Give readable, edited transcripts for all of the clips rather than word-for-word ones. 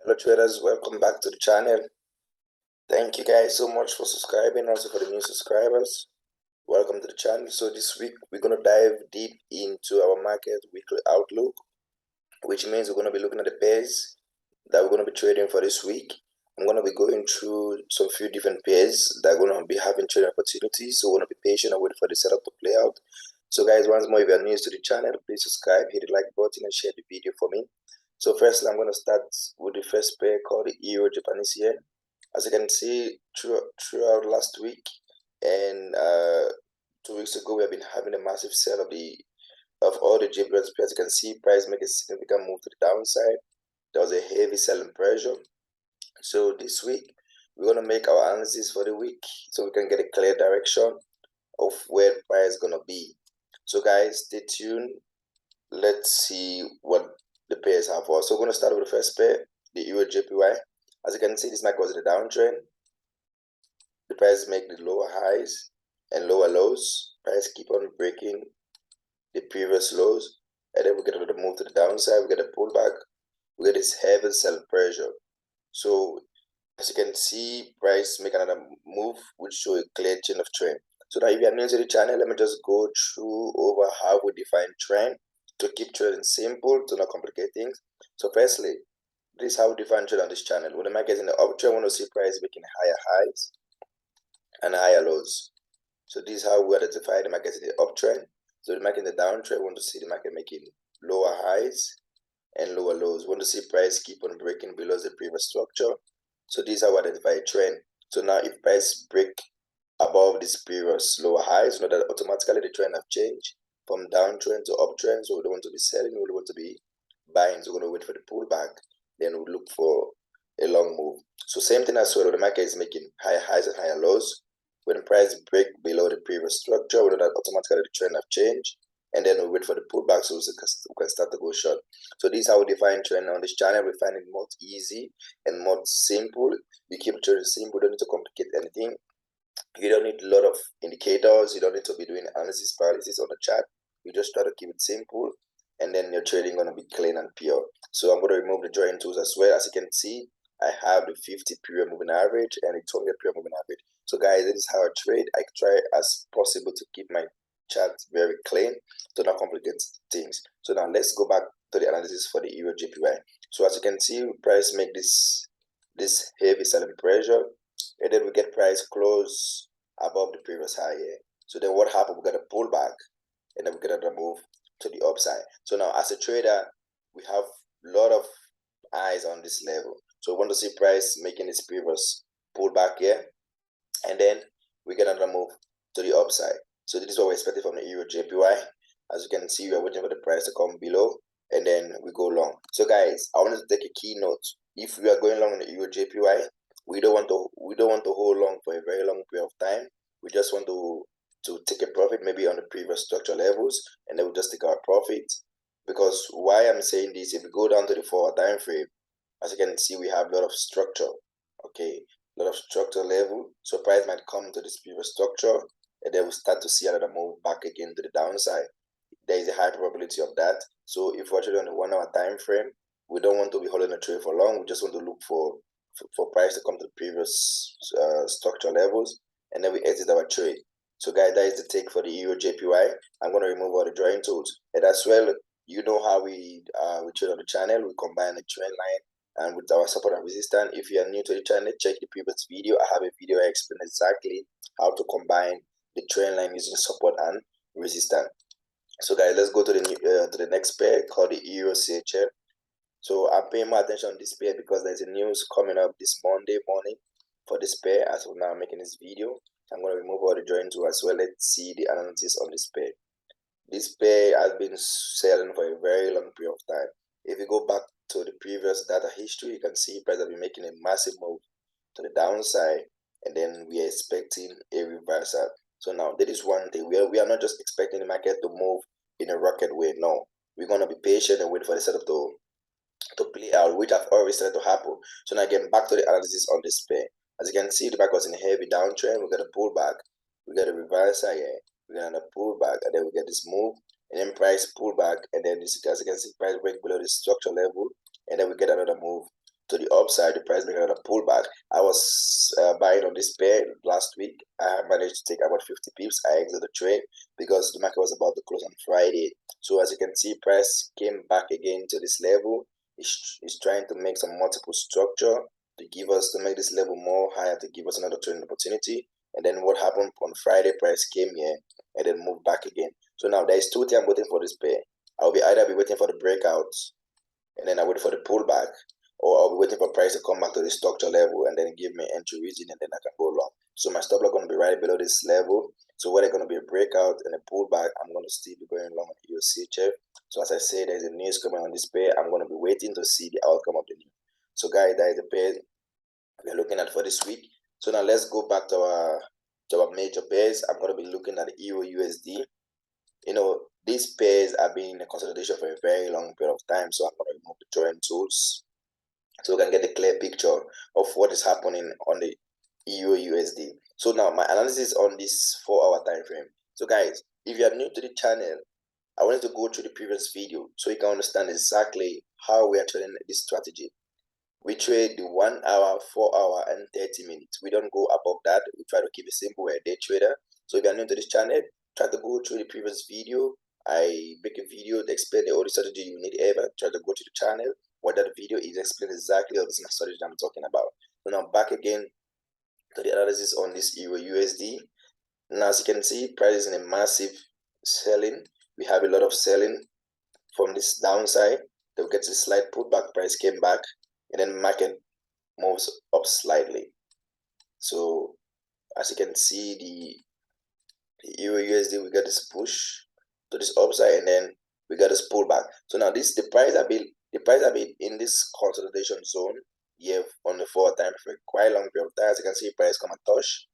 Hello traders, welcome back to the channel. Thank you guys so much for subscribing, also for the new subscribers. Welcome to the channel. So this week we're going to dive deep into our market weekly outlook, which means we're going to be looking at the pairs that we're going to be trading for this week. I'm going to be going through some few different pairs that are going to be having trading opportunities, so we're going to be patient and wait for the setup to play out. So guys, once more, if you're new to the channel, please subscribe, hit the like button and share the video for me. So firstly, I'm going to start with the first pair called the Eu Jpy. As you can see, throughout last week and 2 weeks ago, we have been having a massive sell of all the Jpy pairs. As you can see, price make a significant move to the downside. There was a heavy selling pressure. So this week, we're going to make our analysis for the week so we can get a clear direction of where price is going to be. So guys, stay tuned. Let's see what the pairs have for us. So we're going to start with the first pair, the Eu Jpy. As you can see, this market was in the downtrend. The price make the lower highs and lower lows. Price keep on breaking the previous lows, and then we get another move to the downside. We get a pullback. We get this heavy sell pressure. So as you can see, price make another move, which show a clear change of trend. So now if you are new to the channel, let me just go through over how we define trend to keep trading simple, to not complicate things. So firstly, this is how we define trade on this channel. When the market is in the uptrend, we want to see price making higher highs and higher lows. So this is how we identify the market in the uptrend. So the market in the downtrend, we want to see the market making lower highs and lower lows. We want to see price keep on breaking below the previous structure. So this is how we identify a trend. So now if price break above this previous lower highs, know that automatically the trend have changed from downtrend to uptrend. So we don't want to be selling, we want to be buying. So we're going to wait for the pullback, then we'll look for a long move. So same thing as well, when the market is making higher highs and higher lows. When the price break below the previous structure, we know that automatically the trend have changed, and then we wait for the pullback so we can start to go short. So this is how we define trend on this channel. We find it more easy and more simple. We keep trading simple, don't need to complicate anything. You don't need a lot of indicators. You don't need to be doing analysis paralysis on the chart. You just try to keep it simple, and then your trading going to be clean and pure. So I'm going to remove the drawing tools as well. As you can see, I have the 50 period moving average and the 200 period moving average. So guys, this is how I trade. I try as possible to keep my chart very clean, to not complicate things. So now let's go back to the analysis for the Eu Jpy. So as you can see, price make this heavy selling pressure, and then we get price close above the previous high here. So then what happened? We got a pullback, and then we get another move to the upside. So now as a trader, we have a lot of eyes on this level. So we want to see price making this previous pullback here, and then we get another move to the upside. So this is what we're expecting from the Eu Jpy. As you can see, we are waiting for the price to come below, and then we go long. So guys, I wanted to take a key note. If we are going long in the Eu Jpy, we don't want to hold long for a very long period of time. We just want to take a profit maybe on the previous structure levels, and then we just take our profit. Because why I'm saying this, if we go down to the 4-hour time frame, as you can see, we have a lot of structure. Okay, a lot of structure level. So price might come to this previous structure, and then we start to see another move back again to the downside. There is a high probability of that. So if we're trading on the 1-hour time frame, we don't want to be holding a trade for long. We just want to look for price to come to the previous structure levels, and then we exit our trade. So guys, that is the take for the Eu Jpy. I'm going to remove all the drawing tools, and as well, you know how we trade on the channel. We combine the trend line and with our support and resistance. If you are new to the channel, check the previous video. I have a video I explain exactly how to combine the trend line using support and resistance. So guys, let's go to the next pair called the Euro CHF. So I'm paying more attention on this pair because there's a news coming up this Monday morning for this pair. As of now, I'm making this video, I'm going to remove all the drawing tools as well. Let's see the analysis on this pair. This pair has been selling for a very long period of time. If you go back to the previous data history, you can see price has been making a massive move to the downside, and then we are expecting a reversal. So now there is one thing, we are not just expecting the market to move in a rocket way. No, we're going to be patient and wait for the setup to play out, which have already started to happen. So now again, back to the analysis on this pair. As you can see, the market was in a heavy downtrend. We got a pullback, we got a reversal here, we got a pullback, and then we get this move, and then price pullback, and then this, as you can see, price break below the structure level, and then we get another move to the upside, the price making a pullback. I was buying on this pair last week. I managed to take about 50 pips. I exited the trade because the market was about to close on Friday. So as you can see, price came back again to this level. It's trying to make some multiple structure to make this level more higher, to give us another trading opportunity. And then what happened on Friday, price came here and then moved back again. So now there is 2 things I'm waiting for this pair. I'll either be waiting for the breakouts and then I wait for the pullback, or I'll be waiting for price to come back to the structure level and then give me entry region, and then I can go long. So my stop loss going to be right below this level. So whether going to be a breakout and a pullback, I'm going to still be going long on Usd Jpy. So as I say, there's a news coming on this pair. I'm going to be waiting to see the outcome of the news. So guys, that is the pair we're looking at for this week. So now let's go back to our major pairs. I'm going to be looking at the Eu USD. You know, these pairs have been in a consolidation for a very long period of time, so I'm going to remove the drawing tools so we can get a clear picture of what is happening on the EU USD. So now my analysis on this 4-hour time frame. So guys, if you are new to the channel, I wanted to go through the previous video so you can understand exactly how we are trading this strategy. We trade the 1 hour, 4 hour, and 30 minutes. We don't go above that. We try to keep it simple. We're a day trader. So if you're new to this channel, try to go through the previous video. I make a video to explain the only strategy you need ever. Try to go to the channel. What that video is explain exactly what this strategy I'm talking about. So now back again to the analysis on this Euro USD. Now as you can see, price is in a massive selling. We have a lot of selling from this downside. Then we get to the slight pullback. Price came back, and then market moves up slightly. So as you can see, the Euro USD, we got this push to this upside, and then we got this pullback. So now the price have been in this consolidation zone here on the 4 time for a quite long period of time. As you can see, price come and touch,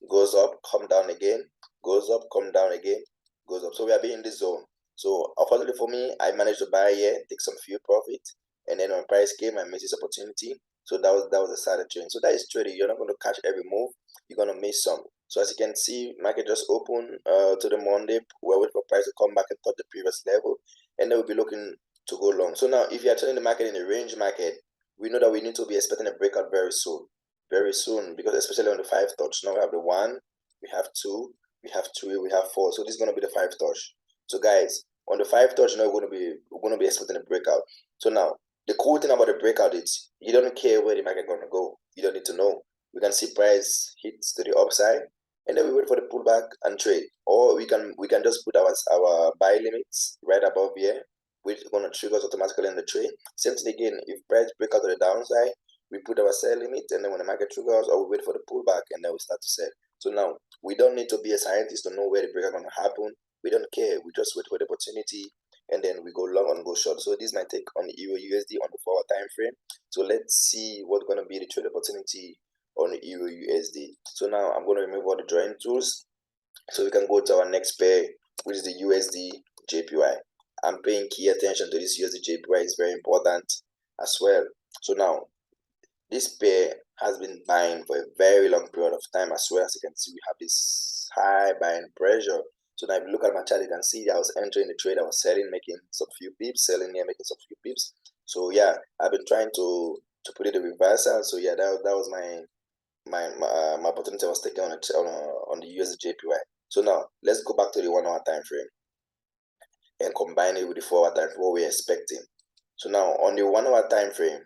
goes up, come down again, goes up, come down again, goes up. So we are being in this zone. So unfortunately for me, I managed to buy here, take some few profit, and then when price came, I missed this opportunity. So that was the side of trading. So that is trading. You're not going to catch every move. You're going to miss some. So as you can see, market just opened to the Monday. We're waiting for price to come back and touch the previous level, and then we'll be looking to go long. So now, if you are trading the market in a range market, we know that we need to be expecting a breakout very soon, because especially on the 5 touch. Now we have the 1, we have 2, we have 3, we have 4. So this is going to be the 5 touch. So guys, on the 5 touch, now we're going to be expecting a breakout. So now, the cool thing about the breakout is you don't care where the market going to go. You don't need to know. We can see price hits to the upside, and then we wait for the pullback and trade. Or we can just put our buy limits right above here, which is going to trigger us automatically in the trade. Same thing again, if price break out to the downside, we put our sell limit, and then when the market triggers, or we wait for the pullback, and then we start to sell. So now we don't need to be a scientist to know where the break is going to happen. We don't care. We just wait for the opportunity, and then we go long and go short. So this is my take on the Euro USD on the 4-hour time frame. So let's see what's going to be the trade opportunity on the Euro USD. So now I'm going to remove all the drawing tools, so we can go to our next pair, which is the USD Jpy. I'm paying key attention to this USD Jpy. It's very important as well. So now this pair has been buying for a very long period of time as well. As you can see, we have this high buying pressure. So now if you look at my chart, you can see I was entering the trade, I was selling, making some few pips, selling here, making some few pips. So yeah, I've been trying to put it in reversal. So yeah, that was my opportunity I was taking on the USD Jpy. So now let's go back to the 1 hour time frame and combine it with the 4 hour time frame, what we're expecting. So now on the 1 hour time frame,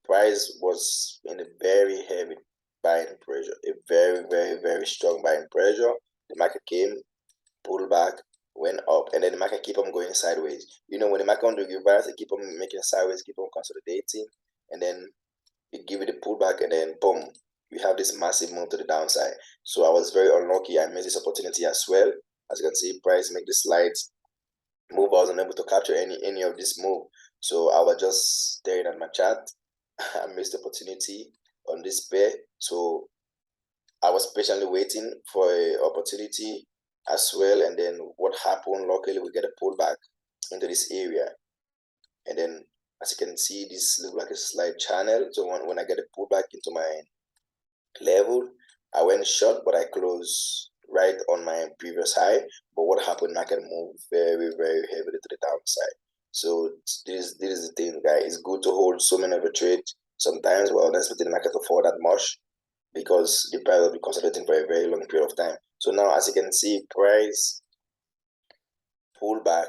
price was in a very heavy buying pressure, a very, very, very strong buying pressure. The market came, pulled back, went up, and then the market keep on going sideways. You know, when the market on the reverse, it keep on making sideways, keep on consolidating, and then it give it a pullback, and then boom, we have this massive move to the downside. So I was very unlucky. I missed this opportunity as well. As you can see, price make the slight move. I wasn't able to capture any of this move. So I was just staring at my chart. I missed the opportunity on this pair. So I was patiently waiting for an opportunity as well. And then what happened, luckily we get a pullback into this area. And then as you can see, this looks like a slight channel. So when I get a pullback into my level, I went short, but I closed right on my previous high. But what happened, market moved very, very heavily to the downside. So this is the thing, guys. It's good to hold so many of a trade sometimes we're not expecting the market to fall that much because the price will be consolidating for a very long period of time. So now, as you can see, price pulled back,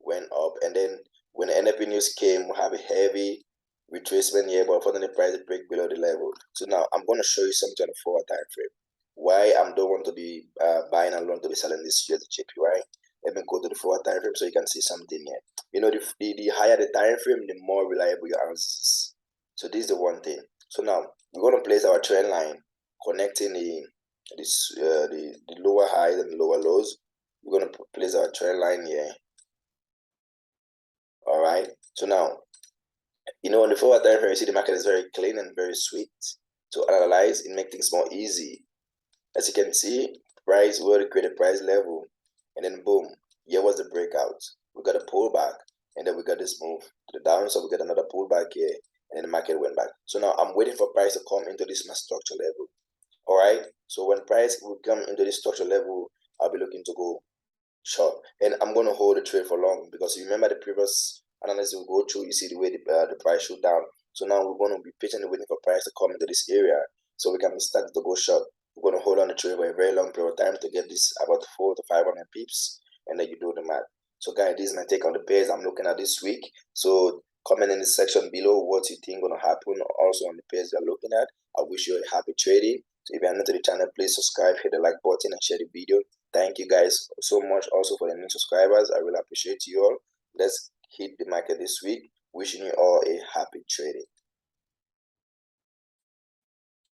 went up, and then when the NFP news came, we have a heavy retracement here, but unfortunately, the price break below the level. So now I'm going to show you something on the 4-hour time frame. Why I don't want to be buying and want to be selling this USD Jpy, right? Let me go to the 4-hour time frame so you can see something here. You know, the higher the time frame, the more reliable your answers. So this is the one thing. So now we're going to place our trend line connecting the lower highs and the lower lows. We're going to place our trend line here. All right. So now, you know, on the 4-hour time frame, you see the market is very clean and very sweet to analyze. It makes things more easy. As you can see, price will create a price level, and then boom, here was the breakout. We got a pullback, and then we got this move to the downside. We got another pullback here, and then the market went back. So now I'm waiting for price to come into this structure level. All right. So when price will come into this structure level, I'll be looking to go short, and I'm going to hold the trade for long because you remember the previous analysis we go through. You see the way the price shoot down. So now we're going to be patiently waiting for price to come into this area so we can start to go short. We're going to hold on the trade for a very long period of time to get this about 400 to 500 pips, and then you do the math. So guys, this is my take on the pairs I'm looking at this week. So comment in the section below what you think going to happen also on the pairs you're looking at. I wish you a happy trading. So if you're new to the channel, please subscribe, hit the like button, and share the video. Thank you guys so much also for the new subscribers. I really appreciate you all. Let's hit the market this week. Wishing you all a happy trading.